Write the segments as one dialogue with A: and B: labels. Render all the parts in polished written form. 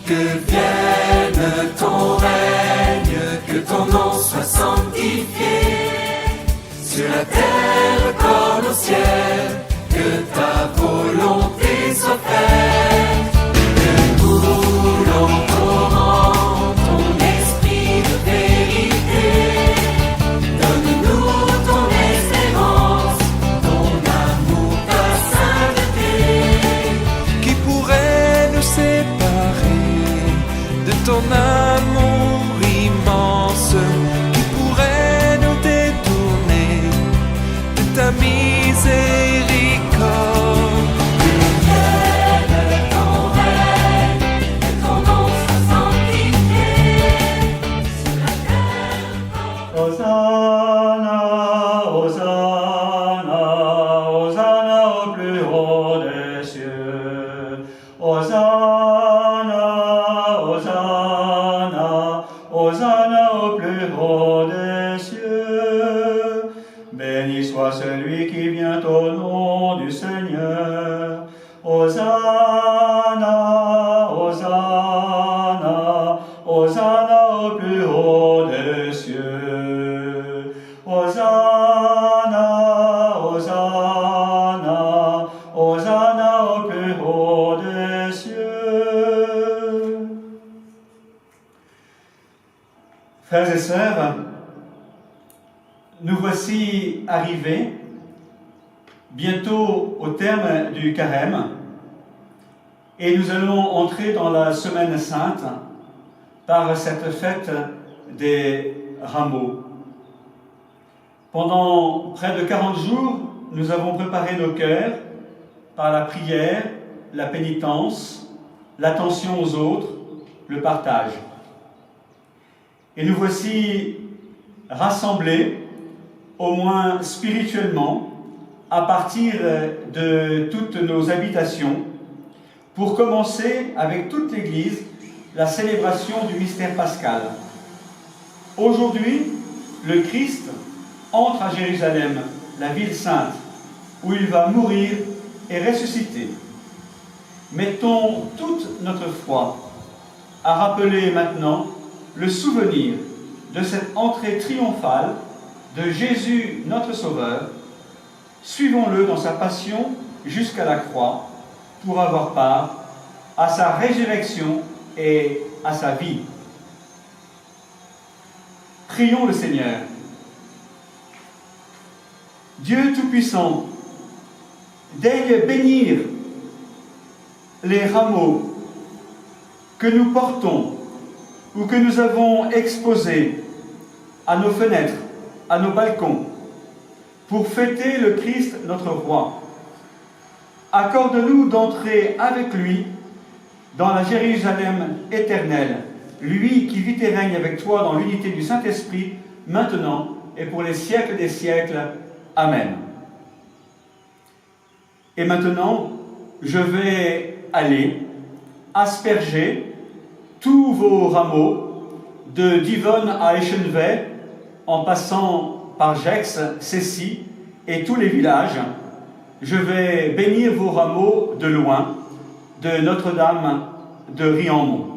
A: Que vienne ton règne, que ton nom soit sanctifié, sur la terre comme au ciel, que ta volonté soit faite. Que coule en torrent ton esprit de vérité, donne-nous ton espérance, ton amour, ta sainteté.
B: Qui pourrait nous séparer de ton amour immense? Qui pourrait nous détourner de ta miséricorde?
C: Hosanna, Hosanna, Hosanna au plus haut des cieux. Hosanna, Hosanna, Hosanna au plus haut des cieux. Béni soit celui qui vient au nom du Seigneur. Hosanna, Hosanna, Hosanna au plus haut des cieux. Hosanna, Hosanna, Hosanna au plus haut des cieux. Frères et sœurs, nous voici arrivés bientôt au terme du carême et nous allons entrer dans la semaine sainte par cette fête des rameaux. Pendant près de 40 jours, nous avons préparé nos cœurs par la prière, la pénitence, l'attention aux autres, le partage. Et nous voici rassemblés, au moins spirituellement, à partir de toutes nos habitations, pour commencer avec toute l'Église la célébration du mystère pascal. Aujourd'hui, le Christ entre à Jérusalem, la ville sainte, où il va mourir et ressusciter. Mettons toute notre foi à rappeler maintenant le souvenir de cette entrée triomphale de Jésus, notre Sauveur. Suivons-le dans sa passion jusqu'à la croix pour avoir part à sa résurrection et à sa vie. Prions le Seigneur. Dieu Tout-Puissant, daigne bénir les rameaux que nous portons ou que nous avons exposés à nos fenêtres, à nos balcons, pour fêter le Christ notre Roi. Accorde-nous d'entrer avec lui dans la Jérusalem éternelle, lui qui vit et règne avec toi dans l'unité du Saint-Esprit, maintenant et pour les siècles des siècles. Amen. Et maintenant, je vais aller asperger tous vos rameaux de Divonne à Eschenvey, en passant par Gex, Cessy et tous les villages. Je vais bénir vos rameaux de loin, de Notre-Dame de Riamont.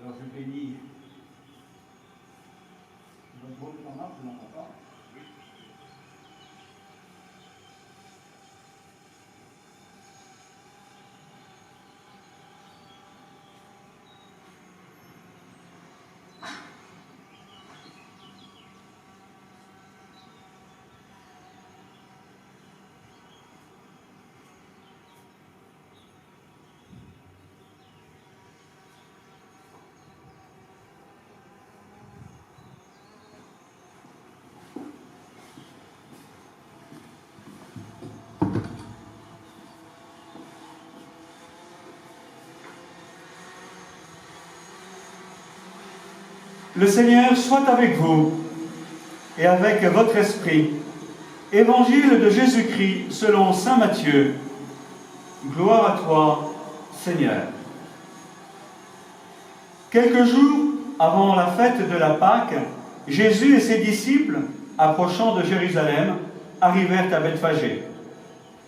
C: Alors je bénis votre mot en marche, je n'entends pas. Le Seigneur soit avec vous et avec votre esprit. Évangile de Jésus-Christ selon saint Matthieu. Gloire à toi, Seigneur. Quelques jours avant la fête de la Pâque, Jésus et ses disciples, approchant de Jérusalem, arrivèrent à Bethphagée,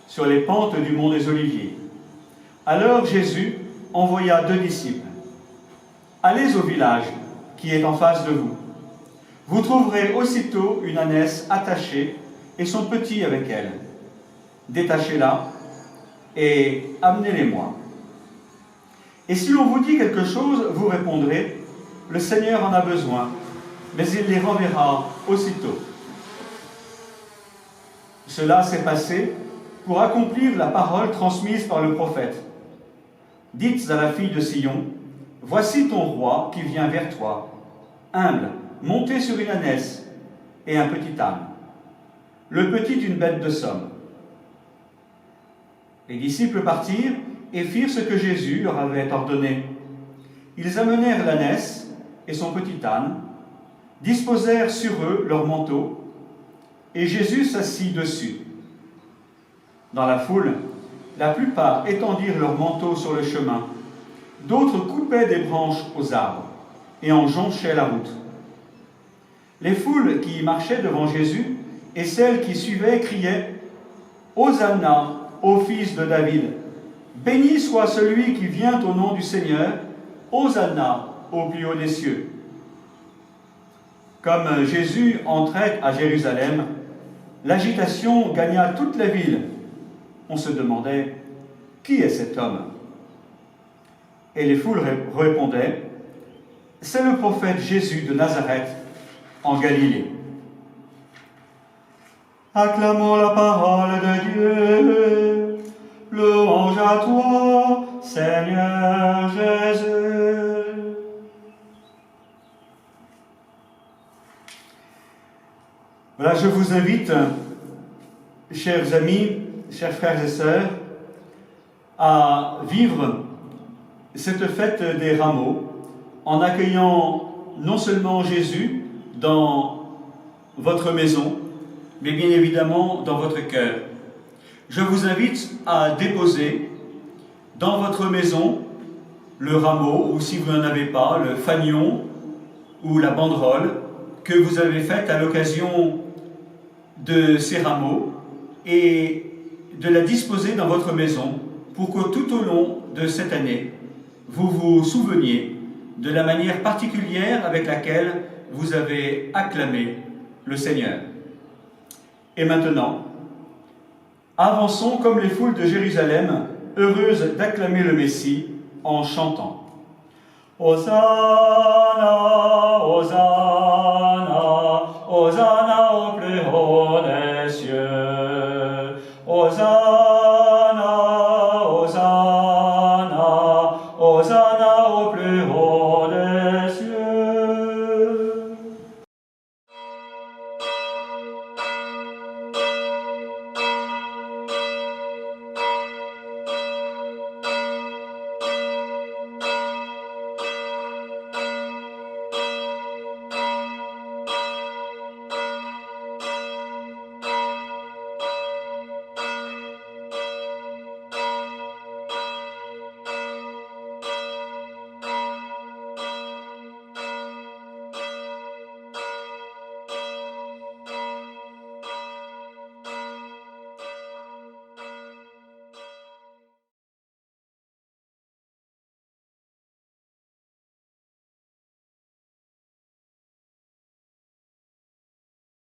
C: sur les pentes du mont des Oliviers. Alors Jésus envoya 2 disciples. « Allez au village qui est en face de vous. Vous trouverez aussitôt une ânesse attachée et son petit avec elle. Détachez-la et amenez-les-moi. Et si l'on vous dit quelque chose, vous répondrez, le Seigneur en a besoin, mais il les renverra aussitôt. » Cela s'est passé pour accomplir la parole transmise par le prophète. Dites à la fille de Sion, « Voici ton roi qui vient vers toi, humble, monté sur une ânesse et un petit âne, le petit d'une bête de somme. » Les disciples partirent et firent ce que Jésus leur avait ordonné. Ils amenèrent l'ânesse et son petit âne, disposèrent sur eux leurs manteaux, et Jésus s'assit dessus. Dans la foule, la plupart étendirent leurs manteaux sur le chemin, d'autres coupaient des branches aux arbres et en jonchaient la route. Les foules qui marchaient devant Jésus et celles qui suivaient criaient « Hosanna au fils de David ! Béni soit celui qui vient au nom du Seigneur, Hosanna au plus haut des cieux !» Comme Jésus entrait à Jérusalem, l'agitation gagna toute la ville. On se demandait « Qui est cet homme ?» Et les foules répondaient « C'est le prophète Jésus de Nazareth, en Galilée. » Acclamons la parole de Dieu. Louange à toi, Seigneur Jésus. Voilà, je vous invite, chers amis, chers frères et sœurs, à vivre cette fête des rameaux en accueillant non seulement Jésus dans votre maison, mais bien évidemment dans votre cœur. Je vous invite à déposer dans votre maison le rameau, ou si vous n'en avez pas, le fanion ou la banderole que vous avez faite à l'occasion de ces rameaux et de la disposer dans votre maison pour que tout au long de cette année, vous vous souveniez de la manière particulière avec laquelle vous avez acclamé le Seigneur. Et maintenant, avançons comme les foules de Jérusalem, heureuses d'acclamer le Messie en chantant. Hosanna, Hosanna.